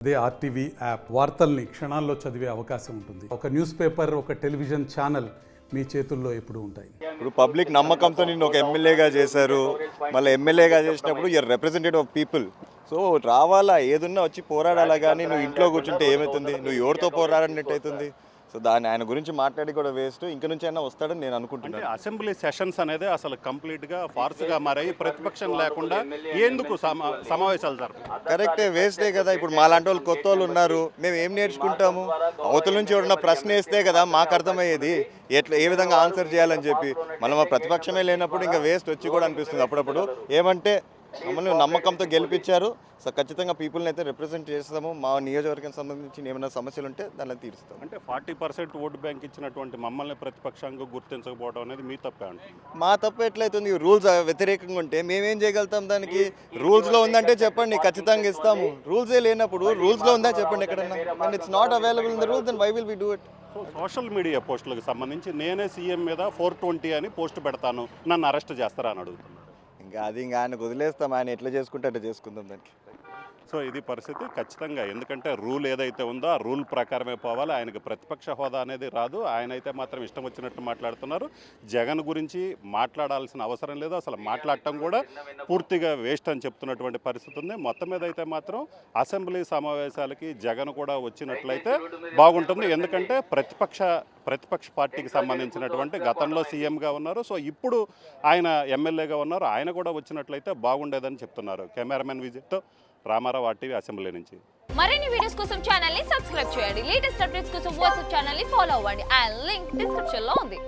అదే RTV app వార్తల్ని క్షణాల్లో చదివే అవకాశం ఉంటుంది. ఒక న్యూస్ పేపర్, ఒక టెలివిజన్ ఛానల్ మీ చేతుల్లో ఎప్పుడూ ఉంటాయి. ఇప్పుడు పబ్లిక్ నమ్మకంతో నిన్ను ఒక ఎమ్మెల్యేగా చేశారు. మళ్ళీ ఎమ్మెల్యేగా చేసినప్పుడు you're representative of people. So రావాలా, ఏదున్నా వచ్చి పోరాడాలా. కానీ నువ్వు ఇంట్లో కూర్చుంటే ఏమవుతుంది, నువ్వు ఎవరితో పోరాడినట్టు అవుతుంది. సో దాన్ని ఆయన గురించి మాట్లాడి కూడా వేస్ట్. ఇంక నుంచి అయినా వస్తాడని నేను అనుకుంటున్నాను. అసెంబ్లీ సెషన్స్ అనేది అసలు కంప్లీట్గా ఫార్స్గా మారాయి. ప్రతిపక్షం లేకుండా ఎందుకు సమావేశాలు జరప కరెక్టే, వేస్టే కదా. ఇప్పుడు మా లాంటి వాళ్ళు కొత్త వాళ్ళు ఉన్నారు, మేము ఏం నేర్చుకుంటాము? అవతల నుంచి ఎవరన్నా ప్రశ్న వేస్తే కదా మాకు అర్థమయ్యేది ఏ విధంగా ఆన్సర్ చేయాలని చెప్పి. మనం ఆ ప్రతిపక్షమే లేనప్పుడు ఇంకా వేస్ట్ వచ్చి కూడా అనిపిస్తుంది అప్పుడప్పుడు. ఏమంటే మమ్మల్ని నమ్మకంతో గెలిపించారు, సో ఖచ్చితంగా పీపుల్ని అయితే రిప్రజెంట్ చేస్తాము. మా నియోజకవర్గానికి సంబంధించి ఏమైనా సమస్యలు ఉంటే దాన్ని తీరుస్తాం. అంటే 40% ఓటు బ్యాంక్ ఇచ్చినటువంటి మమ్మల్ని ప్రతిపక్షంగా గుర్తించకపోవడం అనేది మీ తప్పే అంటుంది. మా తప్పు ఎట్లయితుంది? రూల్స్ వ్యతిరేకంగా ఉంటే మేమేం చేయగలుగుతాం? దానికి రూల్స్లో ఉందంటే చెప్పండి, ఖచ్చితంగా ఇస్తాము. రూల్సే లేనప్పుడు రూల్స్లో ఉందా చెప్పండి ఎక్కడన్నా. And it's not available in the rules, then why will we do it? So social media పోస్టులకు సంబంధించి నేనే సీఎం మీద 420 అని పోస్ట్ పెడతాను, నన్ను అరెస్ట్ చేస్తారా అని అడుగుతున్నాను. ఇంకా ఆయనకు వదిలేస్తాం, ఆయన ఎట్లా చేసుకుంటే అట్లా చేసుకుందాం దానికి. సో ఇది పరిస్థితి ఖచ్చితంగా. ఎందుకంటే రూల్ ఏదైతే ఉందో ఆ రూల్ ప్రకారమే పోవాలి. ఆయనకు ప్రతిపక్ష హోదా అనేది రాదు. ఆయన అయితే మాత్రం ఇష్టం వచ్చినట్టు మాట్లాడుతున్నారు. జగన్ గురించి మాట్లాడాల్సిన అవసరం లేదు, అసలు మాట్లాడటం కూడా పూర్తిగా వేస్ట్ అని చెప్తున్నటువంటి పరిస్థితి ఉంది. మొత్తం మీద అయితే మాత్రం అసెంబ్లీ సమావేశాలకి జగన్ కూడా వచ్చినట్లయితే బాగుంటుంది. ఎందుకంటే ప్రతిపక్ష పార్టీకి సంబంధించినటువంటి గతంలో సీఎంగా ఉన్నారు, సో ఇప్పుడు ఆయన ఎమ్మెల్యేగా ఉన్నారు. ఆయన కూడా వచ్చినట్లయితే బాగుండేదని చెప్తున్నారు. కెమెరామెన్ విజిట్తో రామారావు, ఆర్టీవీ, అసెంబ్లీ నుంచి. మరిన్ని వీడియోస్ కోసం ఛానల్ ని సబ్స్క్రైబ్ చేయండి. లేటెస్ట్ అప్డేట్స్ కోసం వాట్సాప్ ఛానల్ ని ఫాలో అవ్వండి. ఆ లింక్ డిస్క్రిప్షన్ లో ఉంది.